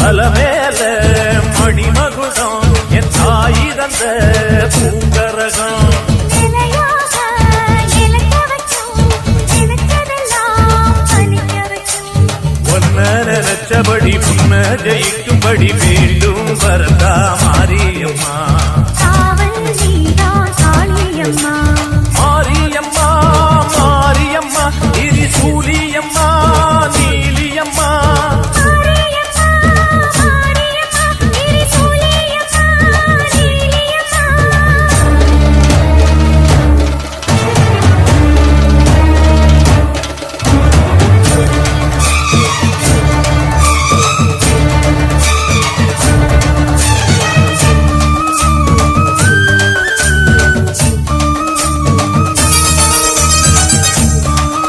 அலமேல மணிமகுடம் என் தாய் தந்த பூங்கரகம் நினைச்சபடி புன்ன ஜெயிக்கும்படி வேண்டும் வரதா மாரியம்மா மாரியம்மா மாரியம்மா இது சூரிய